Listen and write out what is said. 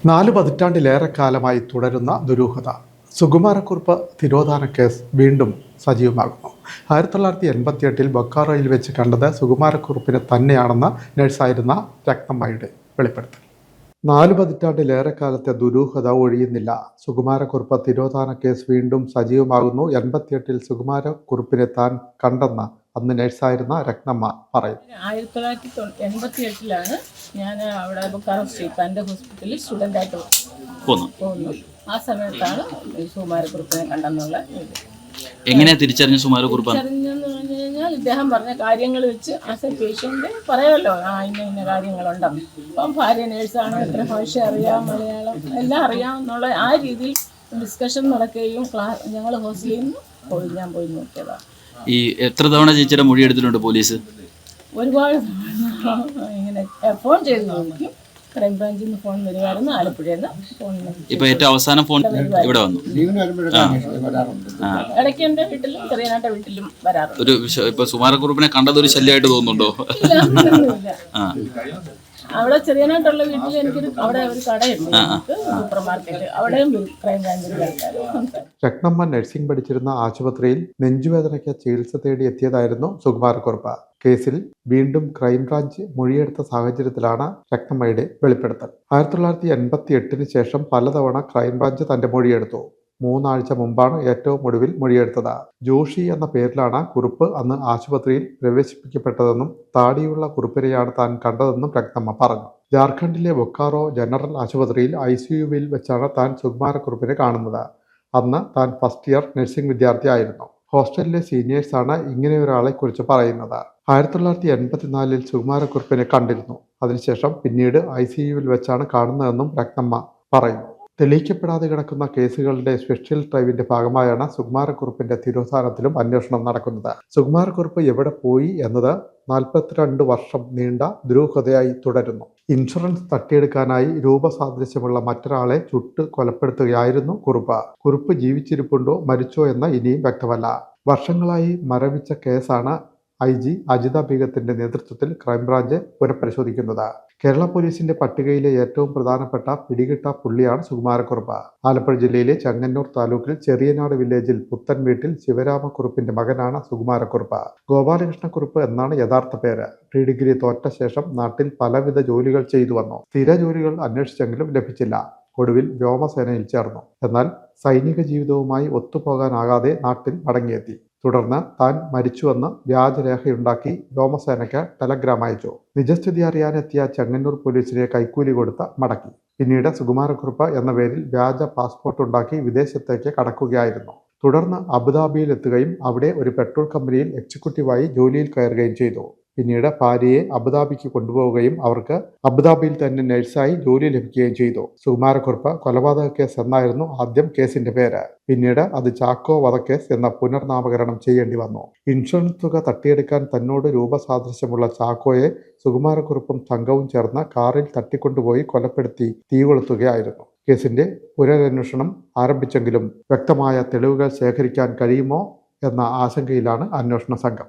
4 പതിറ്റാണ്ടിലേറെക്കാലമായി തുടരുന്ന ദുരൂഹത. സുകുമാരക്കുറുപ്പ് തിരോധാന കേസ് വീണ്ടും സജീവമാകുന്നു. 1988 ബൊക്കാറോയിൽ വെച്ച് കണ്ടത് സുകുമാരക്കുറുപ്പിനെ തന്നെയാണെന്ന് നഴ്സായിരുന്ന രത്നമ്മയുടെ വെളിപ്പെടുത്തൽ. 4 പതിറ്റാണ്ടിലേറെക്കാലത്തെ ദുരൂഹത ഒഴിയുന്നില്ല. സുകുമാരക്കുറുപ്പ് തിരോധാന കേസ് വീണ്ടും സജീവമാകുന്നു. 88 സുകുമാരക്കുറുപ്പിനെ താൻ കണ്ടെന്ന് അന്ന് നഴ്സായിരുന്ന രത്നമ്മ പറയും. 1988 ഞാൻ അവിടെ ബൊക്കാറോ ശ്രീകാന്ത് ഹോസ്പിറ്റലിൽ സ്റ്റുഡൻ്റായിട്ട് പോകുന്നു. ആ സമയത്താണ് സുകുമാരക്കുറുപ്പിനെ കണ്ടെന്നുള്ള എങ്ങനെയാ തിരിച്ചറിഞ്ഞ സുകുമാരക്കുറുപ്പ്? തിരിച്ചറിഞ്ഞെന്ന് പറഞ്ഞു കഴിഞ്ഞാൽ ഇദ്ദേഹം പറഞ്ഞ കാര്യങ്ങൾ വെച്ച് ആസ് എ പേഷ്യൻ്റ് പറയുമല്ലോ, ഇന്ന കാര്യങ്ങളുണ്ടെന്ന്. അപ്പം ഭാര്യ നേഴ്സാണ്, എത്ര ഭാഷ അറിയാം, മലയാളം എല്ലാം അറിയാം എന്നുള്ള ആ രീതിയിൽ ഡിസ്കഷൻ നടക്കുകയും ഞങ്ങൾ ഹോസ്റ്റലിൽ നിന്ന് ഞാൻ പോയി നോക്കിയതാണ്. ഈ എത്ര തവണ ചേച്ചിയുടെ മൊഴി എടുത്തിട്ടുണ്ട് പോലീസ്? ഒരുപാട് ഇങ്ങനെ ഫോൺ ചെയ്ത് നോക്കും. ക്രൈംബ്രാഞ്ചിൽ നിന്ന് ഫോൺ വരുമായിരുന്നു, ആലപ്പുഴയിൽ നിന്ന് ഫോൺ. ഇപ്പൊ ഏറ്റവും അവസാനം ഫോൺ ഇവിടെ വന്നു. ഇടയ്ക്ക് എൻ്റെ വീട്ടിലും ചെറിയനാട്ടെ വീട്ടിലും വരാറുണ്ട്. ഒരു ഇപ്പൊ സുകുമാരക്കുറുപ്പിനെ കണ്ടത് ഒരു ശല്യമായിട്ട് തോന്നുന്നുണ്ടോ? അവിടെ ചെറിയനായിട്ടുള്ള വീട്ടിൽ എനിക്കൊരു അവിടെ ഒരു കടയുണ്ട്, സൂപ്പർ മാർക്കറ്റ്, അവിടെയും ക്രൈംബ്രാഞ്ചിൽ ആൾക്കാർ. രത്നമ്മ നഴ്സിംഗ് പഠിച്ചിരുന്ന ആശുപത്രിയിൽ നെഞ്ചുവേദനയ്ക്ക് ചികിത്സ തേടി എത്തിയതായിരുന്നു സുകുമാരക്കുറുപ്പ്. കേസിൽ വീണ്ടും ക്രൈംബ്രാഞ്ച് മൊഴിയെടുത്ത സാഹചര്യത്തിലാണ് രത്നമ്മയുടെ വെളിപ്പെടുത്തൽ. 1988 ശേഷം പലതവണ ക്രൈംബ്രാഞ്ച് തന്റെ മൊഴിയെടുത്തു. 3 ആഴ്ച മുമ്പാണ് ഏറ്റവും ഒടുവിൽ മൊഴിയെടുത്തത്. ജോഷി എന്ന പേരിലാണ് കുറുപ്പ് അന്ന് ആശുപത്രിയിൽ പ്രവേശിപ്പിക്കപ്പെട്ടതെന്നും താടിയുള്ള കുറുപ്പിനെയാണ് താൻ കണ്ടതെന്നും രത്നമ്മ പറഞ്ഞു. ജാർഖണ്ഡിലെ ബൊക്കാറോ ജനറൽ ആശുപത്രിയിൽ ICUവിൽ വെച്ചാണ് താൻ സുകുമാരക്കുറുപ്പിനെ കാണുന്നത്. അന്ന് താൻ ഫസ്റ്റ് ഇയർ നഴ്സിംഗ് വിദ്യാർത്ഥിയായിരുന്നു. ഹോസ്റ്റലിലെ സീനിയേഴ്സാണ് ഇങ്ങനെയൊരാളെ കുറിച്ച് പറയുന്നത്. 1984 സുകുമാരക്കുറുപ്പിനെ കണ്ടിരുന്നു. അതിനുശേഷം പിന്നീട് ICUവിൽ വെച്ചാണ് കാണുന്നതെന്നും രത്നമ്മ പറയുന്നു. തെളിയിക്കപ്പെടാതെ കിടക്കുന്ന കേസുകളുടെ സ്പെഷ്യൽ ഡ്രൈവിന്റെ ഭാഗമായാണ് സുകുമാരക്കുറുപ്പിന്റെ തിരോധാനത്തിലും അന്വേഷണം നടക്കുന്നത്. സുകുമാരക്കുറുപ്പ് എവിടെ പോയി എന്നത് 42 വർഷം നീണ്ട ദുരൂഹതയായി തുടരുന്നു. ഇൻഷുറൻസ് തട്ടിയെടുക്കാനായി രൂപസാദൃശ്യമുള്ള മറ്റൊരാളെ ചുട്ട് കൊലപ്പെടുത്തുകയായിരുന്നു കുറുപ്പ് ജീവിച്ചിരിപ്പുണ്ടോ മരിച്ചോ എന്ന് ഇനിയും വ്യക്തമല്ല. വർഷങ്ങളായി മരവിച്ച കേസാണ് IG അജിത ബീഗത്തിന്റെ നേതൃത്വത്തിൽ ക്രൈംബ്രാഞ്ച് പുനഃപരിശോധിക്കുന്നത്. കേരള പോലീസിന്റെ പട്ടികയിലെ ഏറ്റവും പ്രധാനപ്പെട്ട പിടികിട്ട പുള്ളിയാണ് സുകുമാരക്കുറുപ്പ്. ആലപ്പുഴ ജില്ലയിലെ ചെങ്ങന്നൂർ താലൂക്കിൽ ചെറിയനാട് വില്ലേജിൽ പുത്തൻ വീട്ടിൽ ശിവരാമക്കുറുപ്പിന്റെ മകനാണ് സുകുമാരക്കുറുപ്പ്. ഗോപാലകൃഷ്ണക്കുറുപ്പ് എന്നാണ് യഥാർത്ഥ പേര്. പ്രീ ഡിഗ്രി തോറ്റ ശേഷം നാട്ടിൽ പലവിധ ജോലികൾ ചെയ്തു വന്നു. സ്ഥിര ജോലികൾ അന്വേഷിച്ചെങ്കിലും ലഭിച്ചില്ല. ഒടുവിൽ വ്യോമസേനയിൽ ചേർന്നു. എന്നാൽ സൈനിക ജീവിതവുമായി ഒത്തുപോകാനാകാതെ നാട്ടിൽ മടങ്ങിയെത്തി. തുടർന്ന് താൻ മരിച്ചുവെന്ന് വ്യാജരേഖയുണ്ടാക്കി വ്യോമസേനയ്ക്ക് ടെലഗ്രാം അയച്ചു. നിജസ്ഥിതി അറിയാനെത്തിയ ചെങ്ങന്നൂർ പോലീസിനെ കൈക്കൂലി കൊടുത്ത് മടക്കി. പിന്നീട് സുകുമാരക്കുറുപ്പ് എന്ന പേരിൽ വ്യാജ പാസ്പോർട്ട് ഉണ്ടാക്കി വിദേശത്തേക്ക് കടക്കുകയായിരുന്നു. തുടർന്ന് അബുദാബിയിലെത്തുകയും അവിടെ ഒരു പെട്രോൾ കമ്പനിയിൽ എക്സിക്യൂട്ടീവായി ജോലിയിൽ കയറുകയും ചെയ്തു. പിന്നീട് ഭാര്യയെ അബുദാബിക്ക് കൊണ്ടുപോവുകയും അവർക്ക് അബുദാബിയിൽ തന്നെ നഴ്സായി ജോലി ലഭിക്കുകയും ചെയ്തു. സുകുമാരക്കുറുപ്പ് കൊലപാതക കേസ് എന്നായിരുന്നു ആദ്യം കേസിന്റെ പേര്. പിന്നീട് അത് ചാക്കോ വധക്കേസ് എന്ന പുനർനാമകരണം ചെയ്യേണ്ടി വന്നു. ഇൻഷുറൻസ് തുക തട്ടിയെടുക്കാൻ തന്നോട് രൂപസാദൃശ്യമുള്ള ചാക്കോയെ സുകുമാരക്കുറുപ്പും സംഘവും ചേർന്ന് കാറിൽ തട്ടിക്കൊണ്ടുപോയി കൊലപ്പെടുത്തി തീ കൊളുത്തുകയായിരുന്നു. കേസിന്റെ പുനരന്വേഷണം ആരംഭിച്ചെങ്കിലും വ്യക്തമായ തെളിവുകൾ ശേഖരിക്കാൻ കഴിയുമോ എന്ന ആശങ്കയിലാണ് അന്വേഷണ സംഘം.